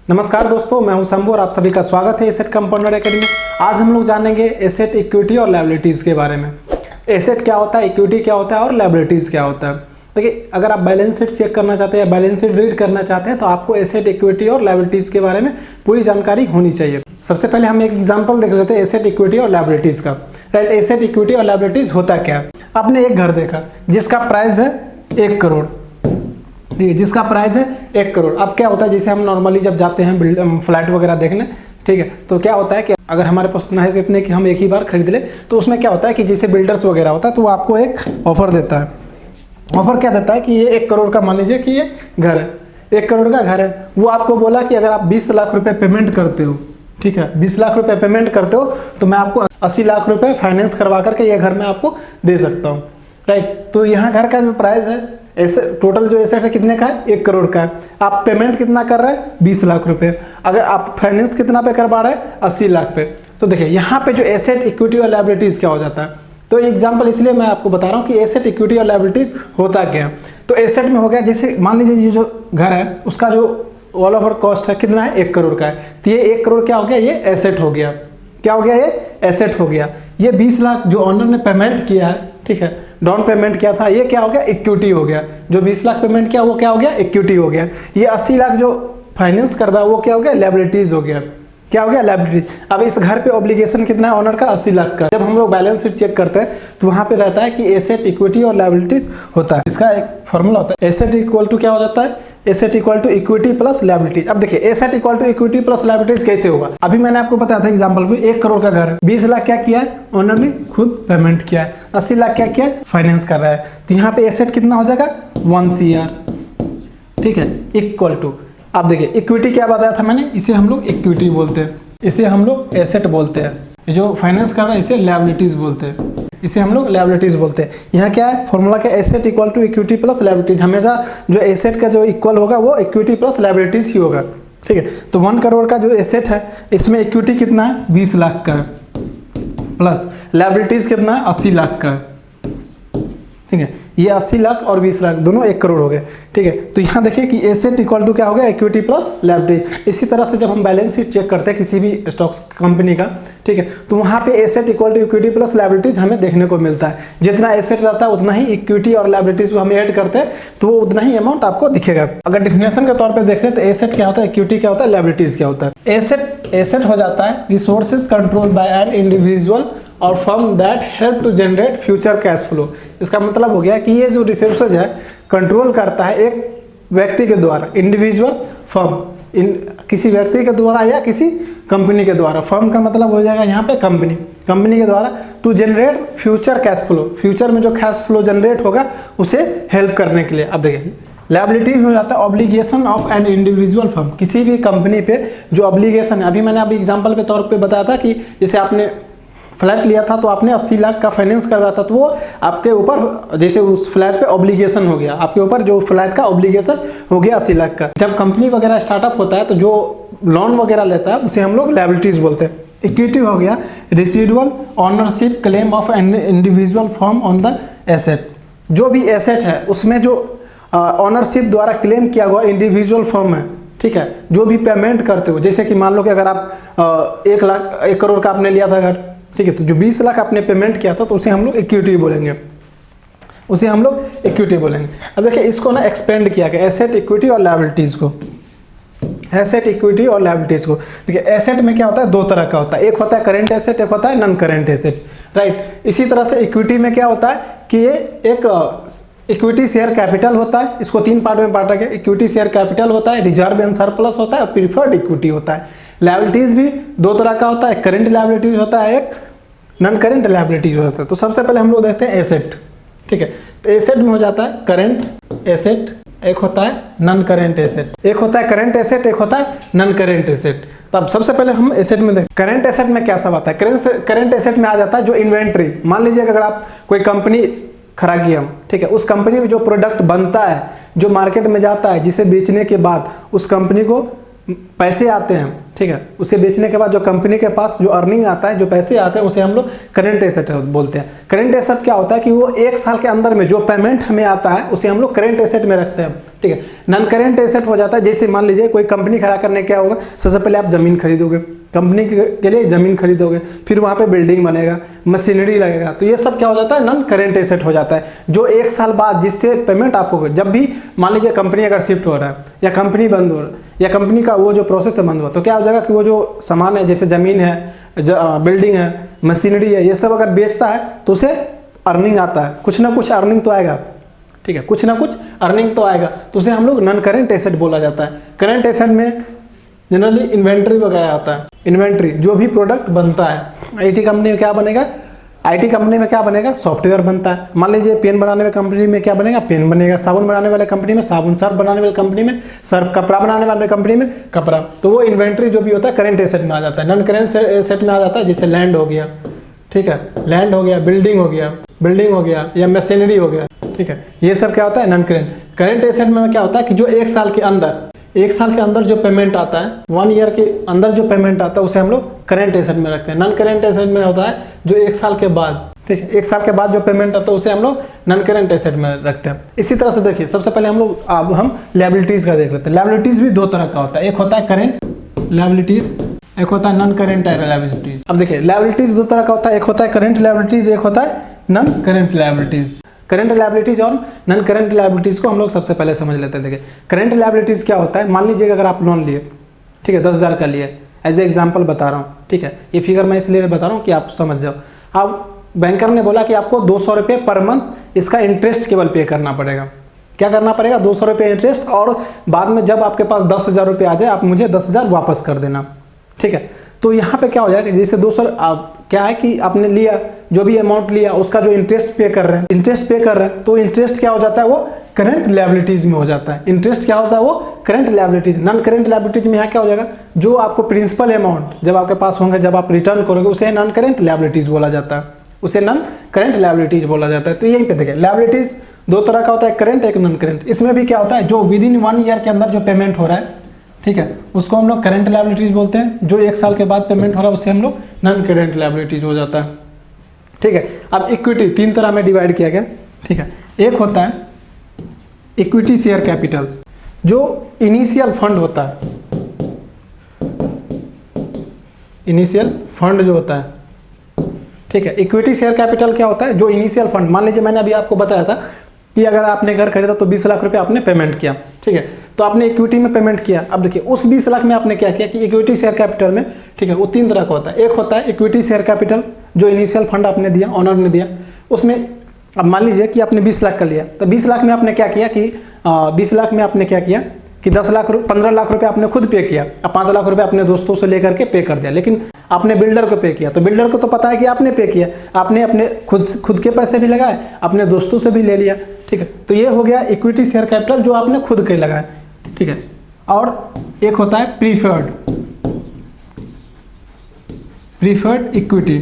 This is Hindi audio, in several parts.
नमस्कार दोस्तों, मैं हूं शंभू और आप सभी का स्वागत है एसेट कंपाउंडर एकेडमी में। आज हम लोग जानेंगे एसेट, इक्विटी और लायबिलिटीज़ के बारे में। एसेट क्या होता है, इक्विटी क्या होता है और लायबिलिटीज़ क्या होता है। देखिए, अगर आप बैलेंस शीट चेक करना चाहते हैं या बैलेंस शीट रीड करना चाहते हैं तो आपको एसेट, इक्विटी और लायबिलिटीज़ के बारे में पूरी जानकारी होनी चाहिए। सबसे पहले हम एक एग्जाम्पल देख लेते हैं एसेट, इक्विटी और लायबिलिटीज़ का। राइट, एसेट, इक्विटी और लायबिलिटीज़ होता क्या है। आपने एक घर देखा जिसका प्राइस है 1 करोड़, ठीक है, जिसका प्राइस है 1 करोड़। अब क्या होता है, जैसे हम नॉर्मली जब जाते हैं फ्लैट वगैरह देखने, ठीक है, तो क्या होता है कि अगर हमारे पास उतना है इतने कि हम एक ही बार खरीद ले, तो उसमें क्या होता है कि जैसे बिल्डर्स वगैरह होता है तो वो आपको एक ऑफर देता है। ऑफर क्या देता है कि ये 1 करोड़ का, मान लीजिए कि ये घर है, 1 करोड़ का घर है। वो आपको बोला कि अगर आप 20 लाख रुपए पेमेंट करते हो, ठीक है, 20 लाख रुपए पेमेंट करते हो तो मैं आपको 80 लाख रुपए फाइनेंस करवा करके ये घर मैं आपको दे सकता हूँ। राइट, तो यहाँ घर का जो प्राइस है, ऐसे टोटल जो एसेट है कितने का है, 1 करोड़ का है। आप पेमेंट कितना कर रहे हैं, 20 लाख रुपए। अगर आप फाइनेंस कितना पे करवा रहे हैं, 80 लाख पे। तो देखिए यहाँ पे जो एसेट, इक्विटी और लायबिलिटीज क्या हो जाता है। तो एग्जांपल इसलिए मैं आपको बता रहा हूँ कि एसेट, इक्विटी और लायबिलिटीज होता क्या है। तो एसेट में हो गया, जैसे मान लीजिए ये जो घर है उसका जो ऑल ओवर कॉस्ट है कितना है, 1 करोड़ का है। तो ये 1 करोड़ क्या हो गया, ये एसेट हो गया। क्या हो गया, ये एसेट हो गया। ये 20 लाख जो ऑनर ने पेमेंट किया है, ठीक है, डाउन पेमेंट किया था, ये क्या हो गया, इक्विटी हो गया। जो 20 लाख पेमेंट किया वो क्या हो गया, इक्विटी हो गया। ये 80 लाख जो फाइनेंस कर रहा है वो क्या हो गया, लायबिलिटीज हो गया। क्या हो गया, लायबिलिटीज। अब इस घर पे ऑब्लिगेशन कितना है ऑनर का, 80 लाख का। जब हम लोग बैलेंस शीट चेक करते हैं तो वहां पे रहता है कि एसेट, इक्विटी और लायबिलिटीज होता है। इसका एक फॉर्मूला होता है, एसेट इक्वल टू क्या हो जाता है, asset equal to equity plus liability. अब देखिए asset equal to equity plus liabilities कैसे होगा। अभी मैंने आपको बताया था एग्जांपल में, 1 करोड़ का घर है, 20 लाख क्या किया है ओनर ने खुद पेमेंट किया है, 80 लाख क्या किया है फाइनेंस कर रहा है। तो यहाँ पे एसेट कितना हो जाएगा, 1 CR, ठीक है, इक्वल टू। अब देखिए इक्विटी क्या बताया था मैंने, इसे हम लोग इक्विटी बोलते हैं, इसे हम लोग एसेट बोलते हैं। ये जो फाइनेंस कर रहा है इसे लायबिलिटीज बोलते हैं, इसे हम लोग लायबिलिटीज बोलते हैं। यहाँ क्या है फॉर्मूला, क्या, asset equal to equity plus liabilities. हमेशा जो एसेट का जो इक्वल होगा वो इक्विटी प्लस लायबिलिटीज ही होगा, ठीक है। तो 1 करोड़ का जो एसेट है इसमें इक्विटी कितना है, 20 लाख का है, प्लस लायबिलिटीज कितना है, 80 लाख का है, ठीक है। ये 80 लाख और 20 लाख दोनों 1 करोड़ हो गए, ठीक है। तो यहाँ देखिए कि एसेट इक्वल टू क्या हो गया, इक्विटी प्लस लायबिलिटी। इसी तरह से जब हम बैलेंस शीट चेक करते हैं किसी भी स्टॉक्स कंपनी का, ठीक है, तो वहाँ पे asset equal to equity plus liabilities हमें देखने को मिलता है। जितना एसेट रहता है उतना ही इक्विटी और लायबिलिटीज को हम ऐड करते हैं तो वो उतना ही अमाउंट आपको दिखेगा। अगर डिफिनेशन के तौर पर देख लें तो एसेट क्या होता है, इक्विटी क्या होता है, लायबिलिटीज क्या होता है। एसेट हो जाता है resources control by an individual और firm that help to generate future cash flow. इसका मतलब हो गया कि ये जो रिसोर्सेज है कंट्रोल करता है एक व्यक्ति के द्वारा, इंडिविजुअल, फर्म, किसी व्यक्ति के द्वारा या किसी कंपनी के द्वारा। फर्म का मतलब हो जाएगा यहाँ पे कंपनी के द्वारा, to generate future cash flow, future में जो कैश फ्लो जनरेट होगा उसे हेल्प करने के लिए। अब देखिए लायबिलिटीज हो जाता है obligation of an individual firm, किसी भी कंपनी पे जो ऑब्लिगेशन है। अभी मैंने अभी एग्जांपल के तौर पे बताया था कि जैसे आपने फ्लैट लिया था तो आपने 80 लाख का फाइनेंस करवाया था, तो वो आपके ऊपर जैसे उस फ्लैट पे ऑब्लिगेशन हो गया, आपके ऊपर जो फ्लैट का ऑब्लिगेशन हो गया 80 लाख का। जब कंपनी वगैरह स्टार्टअप होता है तो जो लोन वगैरह लेता है उसे हम लोग लायबिलिटीज बोलते हैं। इक्विटी हो गया residual ownership claim of an individual firm on the asset. जो भी एसेट है उसमें जो ऑनरशिप द्वारा क्लेम किया हुआ इंडिविजुअल फर्म है, ठीक है, जो भी पेमेंट करते हो, जैसे कि मान लो कि अगर आप 1 करोड़ का आपने लिया था घर, ठीक है, तो जो 20 लाख आपने पेमेंट किया था तो उसे हम लोग इक्विटी बोलेंगे, उसे हम लोग इक्विटी बोलेंगे। अब देखिए इसको ना एक्सपेंड किया गया एसेट, इक्विटी और लायबिलिटीज को, एसेट, इक्विटी और लायबिलिटीज को। देखिए एसेट में क्या होता है, 2 तरह का होता है, एक होता है करेंट एसेट, एक होता है नॉन करेंट एसेट। राइट, इसी तरह से इक्विटी में क्या होता है कि ये एक इक्विटी शेयर कैपिटल होता है, इसको 3 पार्ट में बांटा गया। इक्विटी शेयर कैपिटल होता है, रिजर्व एंड सरप्लस होता है और प्रीफर्ड इक्विटी होता है। लायबिलिटीज भी 2 तरह का होता है, करेंट लायबिलिटीज होता है, एक नॉन करेंट लायबिलिटीज होता है। तो सबसे पहले हम लोग देखते हैं एसेट, ठीक है। तो एसेट में हो जाता है करेंट एसेट, एक होता है नॉन करेंट एसेट, एक होता है करेंट एसेट, एक होता है नॉन करेंट एसेट। तो अब सबसे पहले हम एसेट में देखें, करेंट एसेट में क्या सब आता है। करेंट एसेट में आ जाता है जो इन्वेंट्री, मान लीजिए अगर आप कोई कंपनी खड़ा किया, ठीक है, उस कंपनी में जो प्रोडक्ट बनता है, जो मार्केट में जाता है, जिसे बेचने के बाद उस कंपनी को पैसे आते हैं, ठीक है। उसे बेचने के बाद जो कंपनी के पास जो अर्निंग आता है, जो पैसे आते हैं, उसे हम लोग करंट एसेट बोलते हैं। करंट एसेट क्या होता है कि वो 1 साल के अंदर में जो पेमेंट हमें आता है उसे हम लोग करंट एसेट में रखते हैं, ठीक है। नॉन करंट एसेट हो जाता है, जैसे मान लीजिए कोई कंपनी खड़ा करने क्या होगा, सबसे पहले आप जमीन खरीदोगे, कंपनी के लिए जमीन खरीदोगे, फिर वहाँ पे बिल्डिंग बनेगा, मशीनरी लगेगा, तो ये सब क्या हो जाता है, नॉन करंट एसेट हो जाता है, जो 1 साल बाद जिससे पेमेंट आपको, जब भी मान लीजिए कंपनी अगर शिफ्ट हो रहा है या कंपनी बंद हो रहा है या कंपनी का वो जो प्रोसेस है बंद हुआ, तो क्या हो जाएगा कि वो जो सामान है, जैसे ज़मीन है, बिल्डिंग है, मशीनरी है, ये सब अगर बेचता है तो उसे अर्निंग आता है, कुछ ना कुछ अर्निंग तो आएगा, ठीक है, कुछ ना कुछ अर्निंग तो आएगा, तो उसे हम लोग नॉन करंट एसेट बोला जाता है। करंट एसेट में जनरली इन्वेंट्री वगैरह आता है, इन्वेंट्री जो भी प्रोडक्ट बनता है, आईटी कंपनी में क्या बनेगा, आईटी कंपनी में क्या बनेगा, सॉफ्टवेयर बनता है। मान लीजिए पेन बनाने वाले कंपनी में क्या बनेगा, पेन बनेगा, साबुन बनाने वाले कंपनी में साबुन, सर्फ बनाने वाले कंपनी में सर्फ, कपड़ा बनाने वाले कंपनी में कपड़ा, तो वो इन्वेंट्री जो भी होता है करंट एसेट में आ जाता है। नॉन करंट एसेट में आ जाता है, जैसे लैंड हो गया, ठीक है, लैंड हो गया, बिल्डिंग हो गया या मशीनरी हो गया, ठीक है, ये सब क्या होता है, नॉन करंट। करंट एसेट में क्या होता है कि जो 1 साल के अंदर जो पेमेंट आता है, 1 ईयर के अंदर जो पेमेंट आता है उसे हम लोग करंट एसेट में रखते हैं। नॉन करंट एसेट में होता है जो 1 साल के बाद, ठीक है, 1 साल के बाद जो पेमेंट आता है उसे हम लोग नॉन करंट एसेट में रखते हैं। इसी तरह से देखिए, सबसे पहले हम लायबिलिटीज का देख लेते हैं। लायबिलिटीज भी 2 तरह का होता है, एक होता है करंट लायबिलिटीज, एक होता है नॉन करंट लायबिलिटीज। अब देखिए, लायबिलिटीज 2 तरह का होता है, एक होता है करंट लायबिलिटीज, एक होता है non current liabilities. Current liabilities और नॉन करंट लायबिलिटीज को हम लोग सबसे पहले समझ लेते हैं। देखिए, करंट लायबिलिटीज क्या होता है, मान लीजिए अगर आप लोन लिए, ठीक है, 10,000 का लिए, एज ए एग्जाम्पल बता रहा हूँ, ठीक है, ये फिगर मैं इसलिए बता रहा हूँ कि आप समझ जाओ। अब बैंकर ने बोला कि आपको 200 रुपये पर मंथ इसका इंटरेस्ट केवल पे करना पड़ेगा। क्या करना पड़ेगा, 200 रुपये इंटरेस्ट, और बाद में जब आपके पास 10,000 रुपये आ जाए आप मुझे 10,000 वापस कर देना, ठीक है। तो यहाँ पे क्या हो जाएगा, जैसे 200 क्या है कि आपने लिया, जो भी अमाउंट लिया उसका जो इंटरेस्ट पे कर रहे हैं, तो इंटरेस्ट क्या हो जाता है, वो करंट लायबिलिटीज में हो जाता है। इंटरेस्ट क्या होता है, वो current liabilities. Non current liabilities में यहाँ क्या हो जाएगा, जो आपको प्रिंसिपल अमाउंट जब आपके पास होंगे, जब आप रिटर्न करोगे, उसे नॉन करंट लायबिलिटीज बोला जाता है, उसे नॉन करंट लायबिलिटीज बोला जाता है। तो यहीं पे देखिए, लायबिलिटीज 2 तरह का होता है, करंट, एक नॉन करंट। इसमें भी क्या होता है, जो विदिन 1 ईयर के अंदर जो पेमेंट हो रहा है, ठीक है, उसको हम लोग करंट लायबिलिटीज बोलते हैं। जो 1 साल के बाद पेमेंट हो रहा है उसे हम लोग नॉन करंट लायबिलिटीज हो जाता है, ठीक है। अब इक्विटी 3 तरह में डिवाइड किया गया, ठीक है। एक होता है इक्विटी शेयर कैपिटल, जो इनिशियल फंड होता है, इनिशियल फंड जो होता है, ठीक है। इक्विटी शेयर कैपिटल क्या होता है, जो इनिशियल फंड, मान लीजिए मैंने अभी आपको बताया था कि अगर आपने घर खरीदा तो 20 लाख रुपए आपने पेमेंट किया, ठीक है, तो आपने इक्विटी में पेमेंट किया। अब देखिए, उस 20 लाख में आपने क्या किया कि इक्विटी शेयर कैपिटल में, ठीक है, वो 3 तरह का होता है। एक होता है इक्विटी शेयर कैपिटल, जो इनिशियल फंड आपने दिया, ओनर ने दिया, उसमें अब मान लीजिए कि आपने 20 लाख का लिया, तो 20 लाख में आपने क्या किया कि 20 लाख में आपने क्या किया कि 15 लाख रुपए आपने खुद पे किया, अब 5 लाख रुपए अपने दोस्तों से लेकर के पे कर दिया, लेकिन आपने बिल्डर को पे किया, तो बिल्डर को तो पता है कि आपने पे किया, आपने अपने खुद के पैसे भी लगाए, अपने दोस्तों से भी ले लिया, ठीक है। तो ये हो गया इक्विटी शेयर कैपिटल, जो आपने खुद के लगाए, ठीक है। और एक होता है प्रीफर्ड इक्विटी।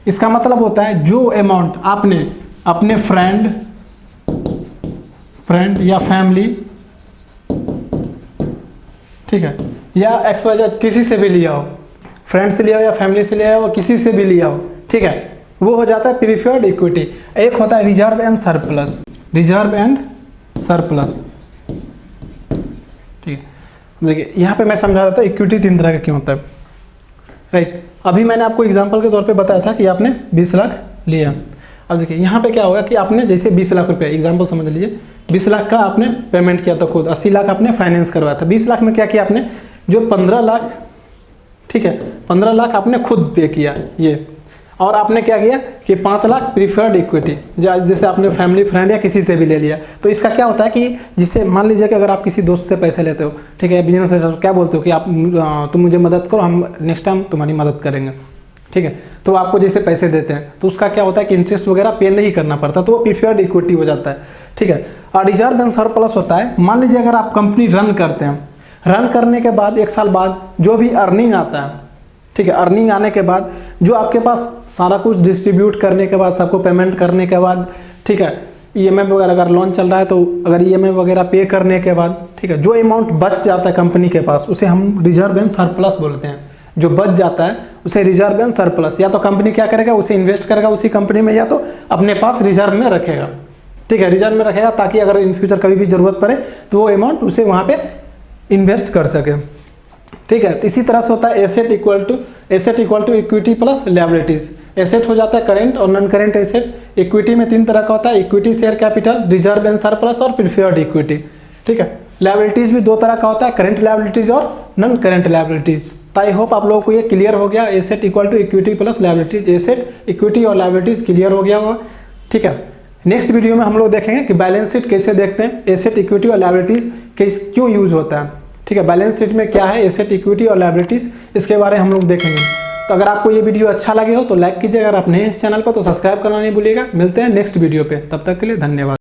इसका मतलब होता है जो अमाउंट आपने अपने फ्रेंड या फैमिली, ठीक है, या XYZ किसी से भी लिया हो, फ्रेंड से लिया हो या फैमिली से लिया हो, किसी से भी लिया हो, ठीक है, वो हो जाता है प्रीफर्ड इक्विटी। एक होता है रिजर्व एंड सरप्लस, ठीक है। देखिए, यहाँ पे मैं समझा रहा था इक्विटी 3 तरह का क्यों होता है, राइट। अभी मैंने आपको एग्जांपल के तौर पे बताया था कि आपने 20 लाख लिया। अब देखिए, यहाँ पे क्या होगा कि आपने जैसे 20 लाख रुपये एग्जांपल समझ लीजिए, 20 लाख का आपने पेमेंट किया था खुद, 80 लाख आपने फाइनेंस करवाया था, 20 लाख में क्या किया आपने, जो 15 लाख, ठीक है, 15 लाख आपने खुद पे किया ये, और आपने क्या किया कि 5 लाख प्रीफर्ड इक्विटी, जैसे आपने फैमिली फ्रेंड या किसी से भी ले लिया। तो इसका क्या होता है कि जिससे मान लीजिए कि अगर आप किसी दोस्त से पैसे लेते हो, ठीक है, बिजनेस से, क्या बोलते हो कि आप तुम मुझे मदद करो, हम नेक्स्ट टाइम तुम्हारी मदद करेंगे, ठीक है। तो आपको जैसे पैसे देते हैं तो उसका क्या होता है कि इंटरेस्ट वगैरह पे नहीं करना पड़ता, तो वो प्रीफर्ड इक्विटी हो जाता है, ठीक है। और रिजर्व एंड सरप्लस होता है, मान लीजिए अगर आप कंपनी रन करते हैं, रन करने के बाद 1 साल बाद जो भी अर्निंग आता है, ठीक है, अर्निंग आने के बाद जो आपके पास सारा कुछ डिस्ट्रीब्यूट करने के बाद, सबको पेमेंट करने के बाद, ठीक है, ईएमआई वगैरह अगर लोन चल रहा है तो अगर ईएमआई वगैरह पे करने के बाद, ठीक है, जो अमाउंट बच जाता है कंपनी के पास उसे हम रिजर्व एंड सरप्लस बोलते हैं। जो बच जाता है उसे रिजर्व एंड सरप्लस, या तो कंपनी क्या करेगा, उसे इन्वेस्ट करेगा उसी कंपनी में, या तो अपने पास रिजर्व में रखेगा, ठीक है, रिजर्व में रखेगा ताकि अगर इन फ्यूचर कभी भी जरूरत पड़े तो वो अमाउंट उसे वहाँ पे इन्वेस्ट कर सके, ठीक है। तो इसी तरह से होता है asset equal to equity plus liabilities. Asset हो जाता है करेंट और नॉन करेंट एसेट। इक्विटी में 3 तरह का होता है, equity share capital, reserve and surplus और प्रीफर्ड इक्विटी, ठीक है। लायबिलिटीज भी 2 तरह का होता है, करेंट लायबिलिटीज और नॉन करेंट लायबिलिटीज। तो आई होप आप लोगों को ये क्लियर हो गया, asset equal to equity plus liabilities, asset equity और लायबिलिटीज क्लियर हो गया होगा, ठीक है। नेक्स्ट वीडियो में हम लोग देखेंगे कि बैलेंस शीट कैसे देखते हैं, एसेट इक्विटी और लायबिलिटीज क्यों यूज होता है, ठीक है, बैलेंस शीट में क्या है एसेट इक्विटी और लायबिलिटीज, इसके बारे में हम लोग देखेंगे। तो अगर आपको ये वीडियो अच्छा लगे हो तो लाइक कीजिए, अगर आप नए इस चैनल पर तो सब्सक्राइब करना नहीं भूलिएगा। मिलते हैं नेक्स्ट वीडियो पे, तब तक के लिए धन्यवाद।